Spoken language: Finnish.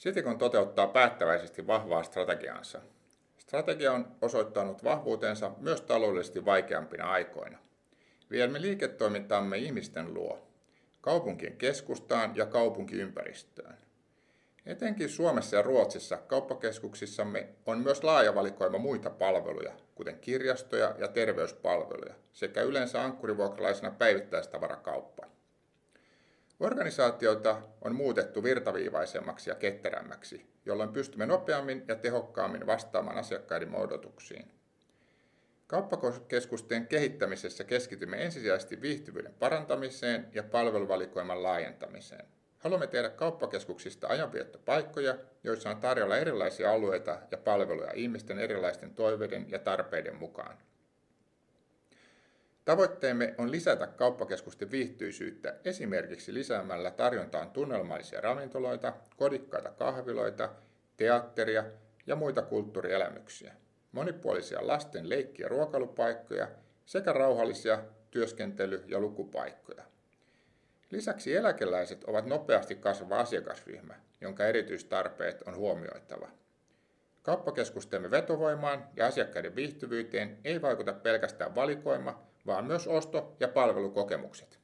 Citycon toteuttaa päättäväisesti vahvaa strategiaansa. Strategia on osoittanut vahvuutensa myös taloudellisesti vaikeampina aikoina. Viemme liiketoimintamme ihmisten luo, kaupunkien keskustaan ja kaupunkiympäristöön. Etenkin Suomessa ja Ruotsissa kauppakeskuksissamme on myös laaja valikoima muita palveluja, kuten kirjastoja ja terveyspalveluja, sekä yleensä ankkurivuokralaisena päivittäistavarakauppa. Organisaatiota on muutettu virtaviivaisemmaksi ja ketterämmäksi, jolloin pystymme nopeammin ja tehokkaammin vastaamaan asiakkaiden odotuksiin. Kauppakeskusten kehittämisessä keskitymme ensisijaisesti viihtyvyyden parantamiseen ja palveluvalikoiman laajentamiseen. Haluamme tehdä kauppakeskuksista ajanviettopaikkoja, joissa on tarjolla erilaisia alueita ja palveluja ihmisten erilaisten toiveiden ja tarpeiden mukaan. Tavoitteemme on lisätä kauppakeskusten viihtyisyyttä esimerkiksi lisäämällä tarjontaan tunnelmallisia ravintoloita, kodikkaita kahviloita, teatteria ja muita kulttuurielämyksiä, monipuolisia lasten leikki- ja ruokailupaikkoja sekä rauhallisia työskentely- ja lukupaikkoja. Lisäksi eläkeläiset ovat nopeasti kasvava asiakasryhmä, jonka erityistarpeet on huomioitava. Kauppakeskustemme vetovoimaan ja asiakkaiden viihtyvyyteen ei vaikuta pelkästään valikoima, vaan myös osto- ja palvelukokemukset.